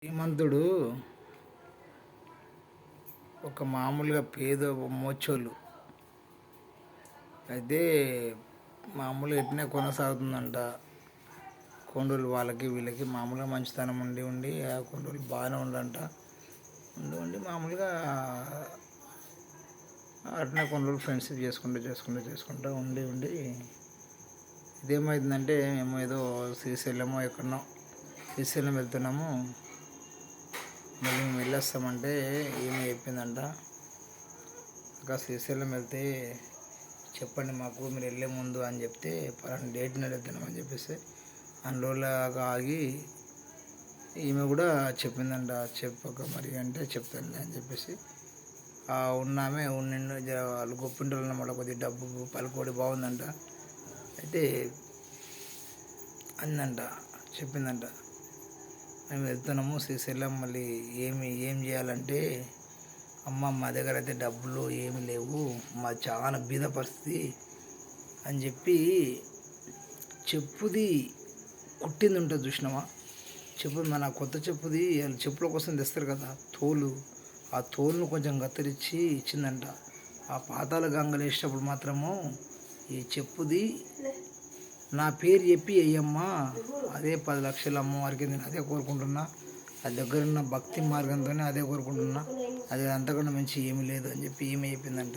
శ్రీమంతుడు ఒక మామూలుగా పేద మోచోళ్ళు అయితే మామూలుగా ఎట్నే కొనసాగుతుందంట. కొన్ని రోజులు వాళ్ళకి వీళ్ళకి మామూలుగా మంచితనం ఉండి ఉండి కొన్ని రోజులు బాగానే ఉండంట. ఉండి మామూలుగా అట్నే కొన్ని రోజులు ఫ్రెండ్షిప్ చేసుకుంటూ ఉండి ఇదేమైందంటే మేము ఏదో శ్రీశైలమో ఎక్కడనో శ్రీశైలం వెళ్తున్నాము, మళ్ళీ మేము వెళ్ళొస్తామంటే ఏమి చెప్పిందంట, అక్క శ్రీశైలం వెళ్తే చెప్పండి మాకు మీరు వెళ్ళే ముందు అని చెప్తే పలానా డేట్ని వెళ్తున్నామని చెప్పేసి అందులోలాగా ఆగి ఈమె కూడా చెప్పిందంట. చెప్పక మరి అంటే చెప్తాను అని చెప్పేసి ఉన్నామే నిన్ను వాళ్ళు గొప్పింటలు అన్నమాట. కొద్దిగా డబ్బు పలుకోడి బాగుందంట. అయితే అందంట, చెప్పిందంట మేము వెళ్తున్నాము శ్రీశైలం, మళ్ళీ ఏం చేయాలంటే అమ్మ మా దగ్గర అయితే డబ్బులు ఏమి లేవు, మా చాలా బీద పరిస్థితి అని చెప్పి చెప్పుది కుట్టింది ఉంటుంది చూసినావా. చెప్పు మన కొత్త చెప్పుది చెప్పుల కోసం తెస్తారు కదా తోలు, ఆ తోలును కొంచెం కత్తిరించి ఇచ్చిందంట. ఆ పాతాల గంగలు వేసేటప్పుడు మాత్రము ఈ చెప్పుది నా పేరు చెప్పి అయ్యమ్మా, అదే 10 లక్షలు అమ్మవారికి నేను అదే కోరుకుంటున్నా, అది దగ్గరున్న భక్తి మార్గంతోనే అదే కోరుకుంటున్నా, అది అంతకన్నా మంచి ఏమీ లేదు అని చెప్పి ఏమి చెప్పిందంట.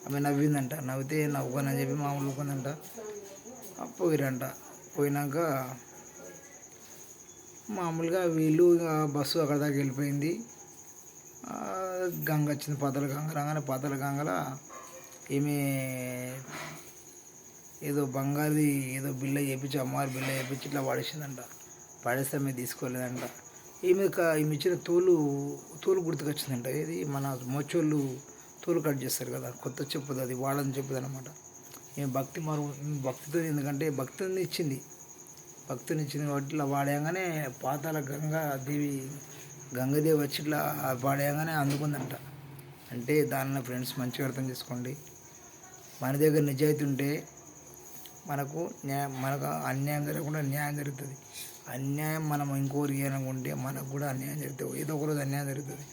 ఆమె నవ్విందంట. నవ్వితే నవ్వుకొని అని చెప్పి మామూలు ఊకుందంట. పోయిరంట. పోయినాక మామూలుగా వీళ్ళు బస్సు అక్కడ దాకా వెళ్ళిపోయింది. గంగ వచ్చింది, పాతాల గంగ రాగానే పాతాల గంగల ఏమి ఏదో బంగారు ఏదో బిల్ల చేయించి అమ్మవారి బిల్ల చేయించి ఇట్లా పడేసిందంట. పడేస్తే ఆమె తీసుకోలేదంట. ఈమె ఇచ్చిన తోలు గుర్తుకొచ్చిందంట. ఇది మన మోచోళ్ళు తోలు కట్ చేస్తారు కదా, కొత్త చెప్పుది అది వాడని చెప్పుది అనమాట. ఈమె భక్తితో, ఎందుకంటే భక్తిని ఇచ్చింది కాబట్టి ఇట్లా వాడేయగానే పాతాల గంగాదేవి వచ్చి ఇట్లా వాడేయగానే అందుకుందంట. అంటే దానిలో ఫ్రెండ్స్ మంచిగా అర్థం చేసుకోండి, మన దగ్గర నిజాయితీ ఉంటే మనకు అన్యాయం జరగకుండా న్యాయం జరుగుతుంది. అన్యాయం మనం ఇంకోరికి అనుకుంటే మనకు కూడా అన్యాయం జరుగుతుంది, ఏదో ఒకరోజు అన్యాయం జరుగుతుంది.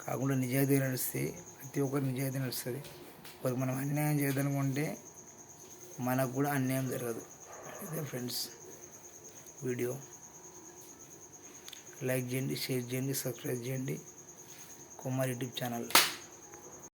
కాకుండా నిజాయితీ నడిస్తే ప్రతి ఒక్కరు నిజాయితీ నడుస్తుంది. ఒకరికి మనం అన్యాయం చేయదనుకుంటే మనకు కూడా అన్యాయం జరగదు. ఇదే ఫ్రెండ్స్ వీడియో. లైక్ చేయండి, షేర్ చేయండి, సబ్స్క్రైబ్ చేయండి కుమార్ యూట్యూబ్ ఛానల్.